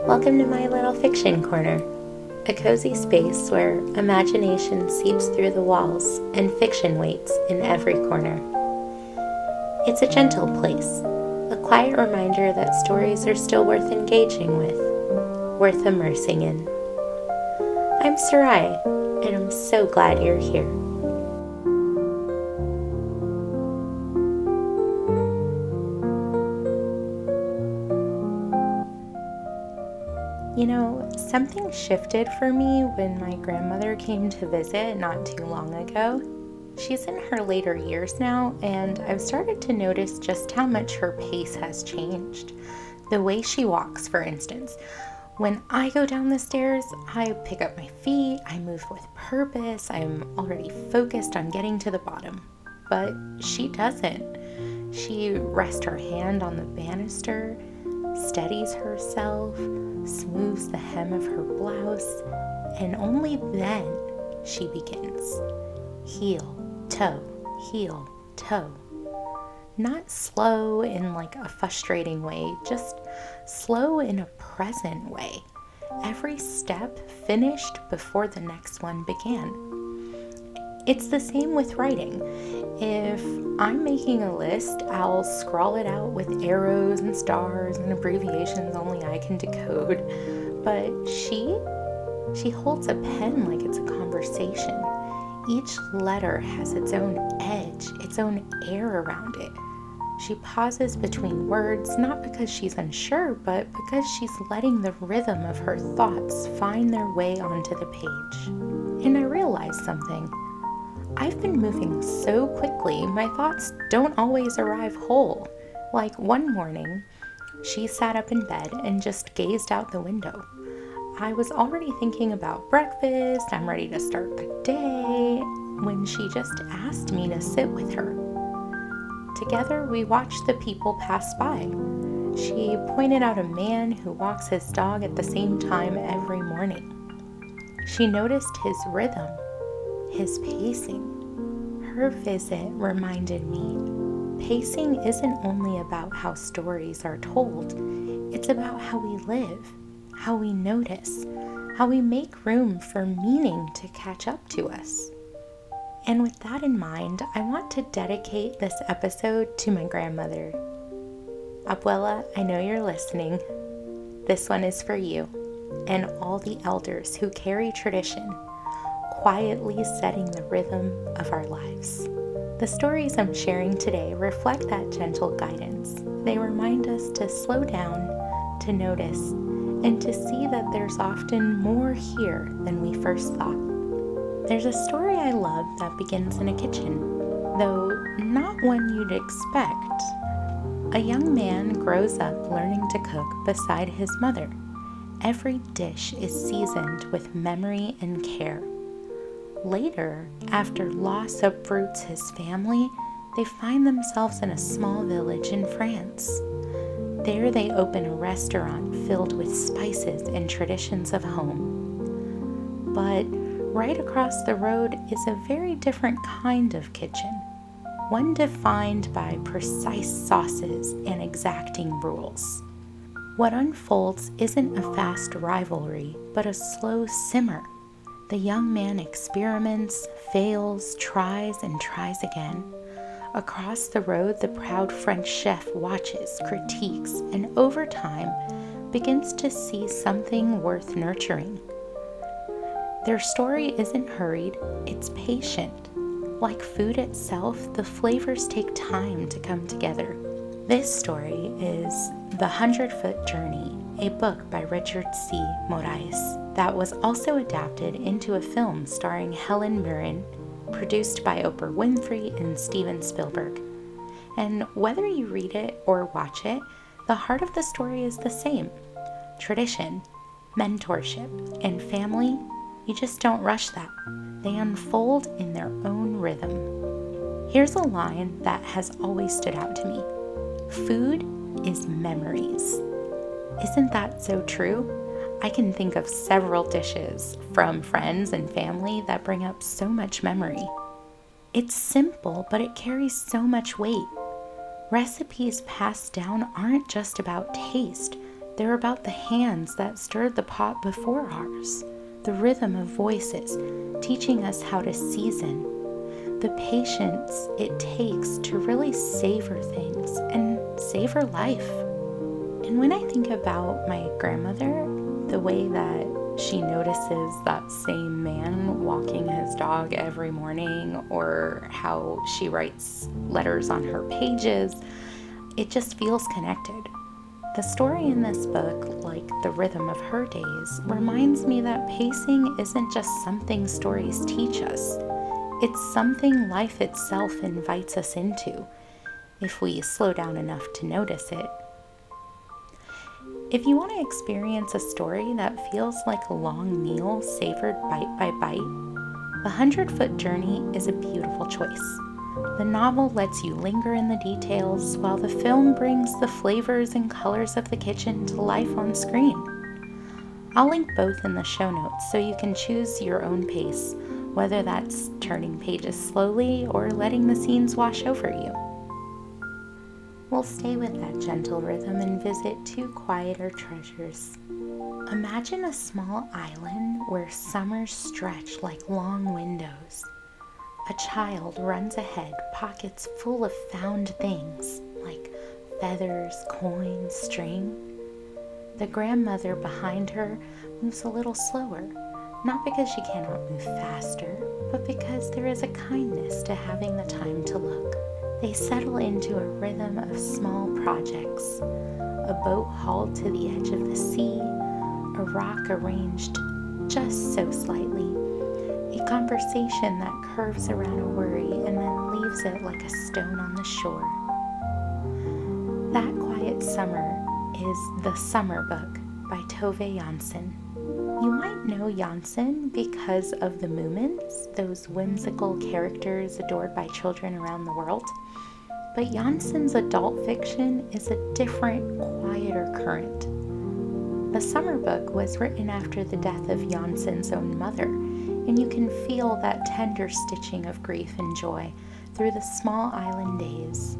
Welcome to my little fiction corner, a cozy space where imagination seeps through the walls and fiction waits in every corner. It's a gentle place, a quiet reminder that stories are still worth engaging with, worth immersing in. I'm Sarai, and I'm so glad you're here. Something shifted for me when my grandmother came to visit not too long ago. She's in her later years now, and I've started to notice just how much her pace has changed. The way she walks, for instance. When I go down the stairs, I pick up my feet, I move with purpose, I'm already focused on getting to the bottom. But she doesn't. She rests her hand on the banister, steadies herself, smooths the hem of her blouse, and only then she begins. Heel, toe, Not slow in like a frustrating way, just slow in a present way. Every step finished before the next one began. It's the same with writing. If I'm making a list, I'll scrawl it out with arrows and stars and abbreviations only I can decode. But she holds a pen like it's a conversation. Each letter has its own edge, its own air around it. She pauses between words, not because she's unsure, but because she's letting the rhythm of her thoughts find their way onto the page. And I realized something. I've been moving so quickly, my thoughts don't always arrive whole. Like one morning, she sat up in bed and just gazed out the window. I was already thinking about breakfast, I'm ready to start the day, when she just asked me to sit with her. Together, we watched the people pass by. She pointed out a man who walks his dog at the same time every morning. She noticed his rhythm, his pacing. Her visit reminded me, pacing isn't only about how stories are told, it's about how we live, how we notice, how we make room for meaning to catch up to us. And with that in mind, I want to dedicate this episode to my grandmother. Abuela, I know you're listening. This one is for you and all the elders who carry tradition, quietly setting the rhythm of our lives. The stories I'm sharing today reflect that gentle guidance. They remind us to slow down, to notice, and to see that there's often more here than we first thought. There's a story I love that begins in a kitchen, though not one you'd expect. A young man grows up learning to cook beside his mother. Every dish is seasoned with memory and care. Later, after loss uproots his family, they find themselves in a small village in France. There they open a restaurant filled with spices and traditions of home. But right across the road is a very different kind of kitchen, one defined by precise sauces and exacting rules. What unfolds isn't a fast rivalry, but a slow simmer. The young man experiments, fails, tries, and tries again. Across the road, the proud French chef watches, critiques, and over time begins to see something worth nurturing. Their story isn't hurried, it's patient. Like food itself, the flavors take time to come together. This story is The 100-Foot Journey, a book by Richard C. Moraes that was also adapted into a film starring Helen Mirren, produced by Oprah Winfrey and Steven Spielberg. And whether you read it or watch it, the heart of the story is the same. Tradition, mentorship, and family, you just don't rush that. They unfold in their own rhythm. Here's a line that has always stood out to me. Food is memories. Isn't that so true? I can think of several dishes from friends and family that bring up so much memory. It's simple, but it carries so much weight. Recipes passed down aren't just about taste, They're about the hands that stirred the pot before ours, the rhythm of voices teaching us how to season, the patience it takes to really savor things and savor life. And when I think about my grandmother, the way that she notices that same man walking his dog every morning, or how she writes letters on her pages, it just feels connected. The story in this book, like the rhythm of her days, reminds me that pacing isn't just something stories teach us. It's something life itself invites us into, if we slow down enough to notice it. If you want to experience a story that feels like a long meal savored bite by bite, The 100-Foot Journey is a beautiful choice. The novel lets you linger in the details while the film brings the flavors and colors of the kitchen to life on screen. I'll link both in the show notes so you can choose your own pace, whether that's turning pages slowly or letting the scenes wash over you. We'll stay with that gentle rhythm and visit two quieter treasures. Imagine a small island where summers stretch like long windows. A child runs ahead, pockets full of found things like feathers, coins, string. The grandmother behind her moves a little slower, not because she cannot move faster, but because there is a kindness to having the time to look. They settle into a rhythm of small projects, a boat hauled to the edge of the sea, a rock arranged just so slightly, a conversation that curves around a worry and then leaves it like a stone on the shore. That Quiet Summer is The Summer Book by Tove Jansson. You might know Jansson because of the Moomins, those whimsical characters adored by children around the world. But Jansson's adult fiction is a different, quieter current. The Summer Book was written after the death of Jansson's own mother, and you can feel that tender stitching of grief and joy through the small island days.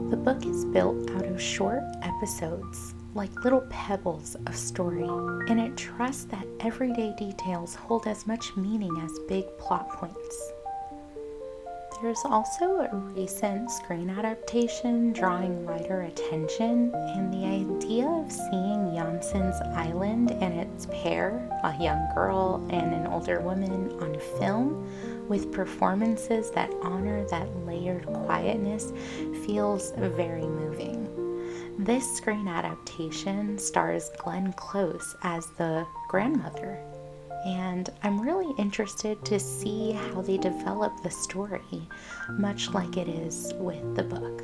The book is built out of short episodes, like little pebbles of story, and it trusts that everyday details hold as much meaning as big plot points. There's also a recent screen adaptation drawing wider attention, and the idea of seeing Jansson's island and its pair, a young girl and an older woman, on film with performances that honor that layered quietness feels very moving. This screen adaptation stars Glenn Close as the grandmother, and I'm really interested to see how they develop the story, much like it is with the book.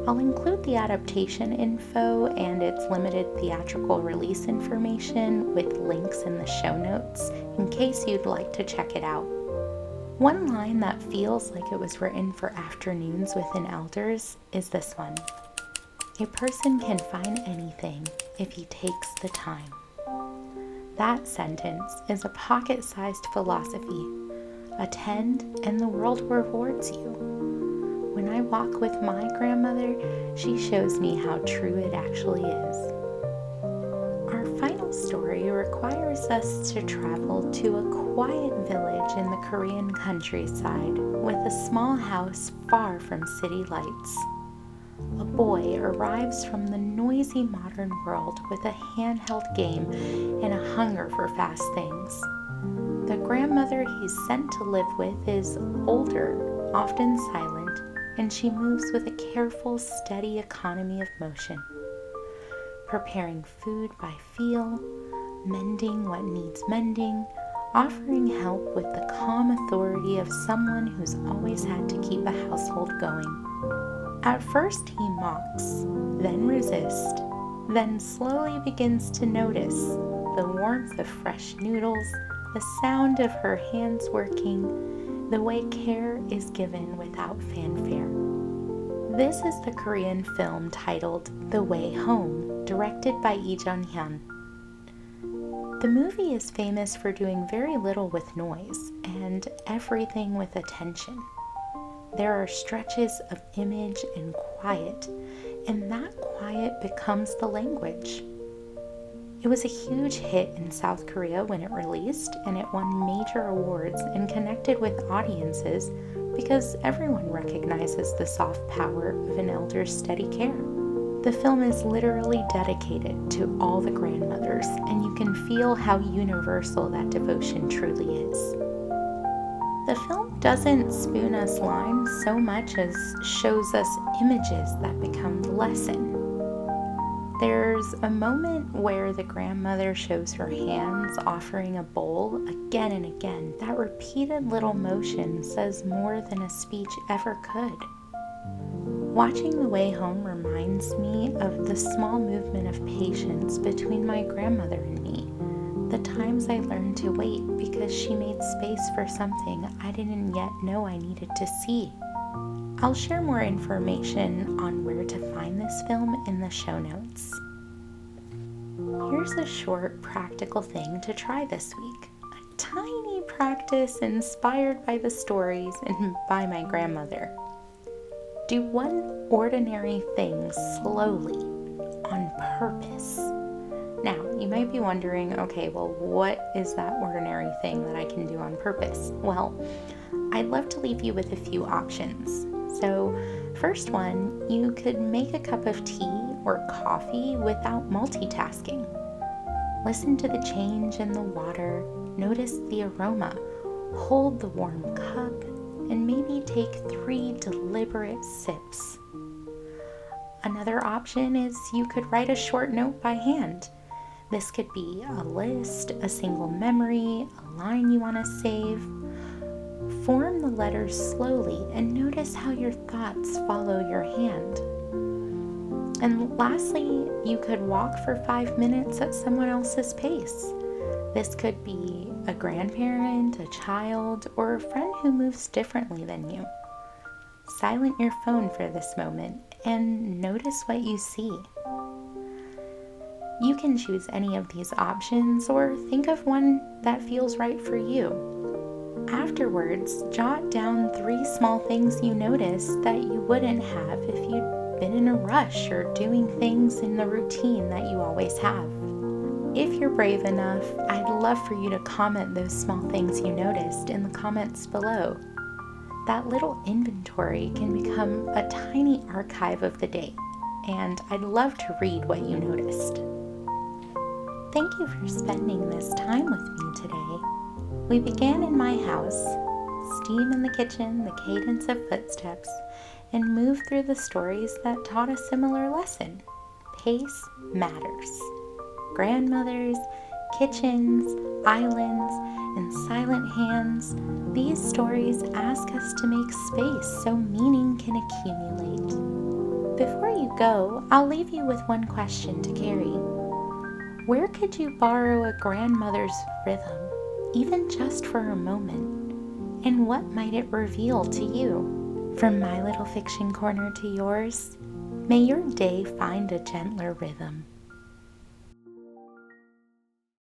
I'll include the adaptation info and its limited theatrical release information with links in the show notes in case you'd like to check it out. One line that feels like it was written for afternoons with an elders is this one. A person can find anything if he takes the time. That sentence is a pocket-sized philosophy. Attend and the world rewards you. When I walk with my grandmother, she shows me how true it actually is. Our final story requires us to travel to a quiet village in the Korean countryside with a small house far from city lights. A boy arrives from the noisy modern world with a handheld game and a hunger for fast things. The grandmother he's sent to live with is older, often silent, and she moves with a careful, steady economy of motion, preparing food by feel, mending what needs mending, offering help with the calm authority of someone who's always had to keep a household going. At first he mocks, then resists, then slowly begins to notice the warmth of fresh noodles, the sound of her hands working, the way care is given without fanfare. This is the Korean film titled The Way Home, directed by Lee Jun-hyun. The movie is famous for doing very little with noise and everything with attention. There are stretches of image and quiet, and that quiet becomes the language. It was a huge hit in South Korea when it released, and it won major awards and connected with audiences because everyone recognizes the soft power of an elder's steady care. The film is literally dedicated to all the grandmothers, and you can feel how universal that devotion truly is. The film doesn't spoon us lines so much as shows us images that become the lesson. There's a moment where the grandmother shows her hands offering a bowl again and again. That repeated little motion says more than a speech ever could. Watching The Way Home reminds me of the small movement of patience between my grandmother and me. The times I learned to wait because she made space for something I didn't yet know I needed to see. I'll share more information on where to find this film in the show notes. Here's a short practical thing to try this week. A tiny practice inspired by the stories and by my grandmother. Do one ordinary thing slowly, on purpose. Now, you might be wondering, okay, well, what is that ordinary thing that I can do on purpose? Well, I'd love to leave you with a few options. So, first one, you could make a cup of tea or coffee without multitasking. Listen to the change in the water, notice the aroma, hold the warm cup, and maybe take 3 deliberate sips. Another option is you could write a short note by hand. This could be a list, a single memory, a line you want to save. Form the letters slowly and notice how your thoughts follow your hand. And lastly, you could walk for 5 minutes at someone else's pace. This could be a grandparent, a child, or a friend who moves differently than you. Silent your phone for this moment and notice what you see. You can choose any of these options or think of one that feels right for you. Afterwards, jot down 3 small things you noticed that you wouldn't have if you'd been in a rush or doing things in the routine that you always have. If you're brave enough, I'd love for you to comment those small things you noticed in the comments below. That little inventory can become a tiny archive of the day, and I'd love to read what you noticed. Thank you for spending this time with me today. We began in my house, steam in the kitchen, the cadence of footsteps, and moved through the stories that taught a similar lesson. Pace matters. Grandmothers, kitchens, islands, and silent hands, these stories ask us to make space so meaning can accumulate. Before you go, I'll leave you with one question to carry. Where could you borrow a grandmother's rhythm, even just for a moment? And what might it reveal to you? From my little fiction corner to yours, may your day find a gentler rhythm.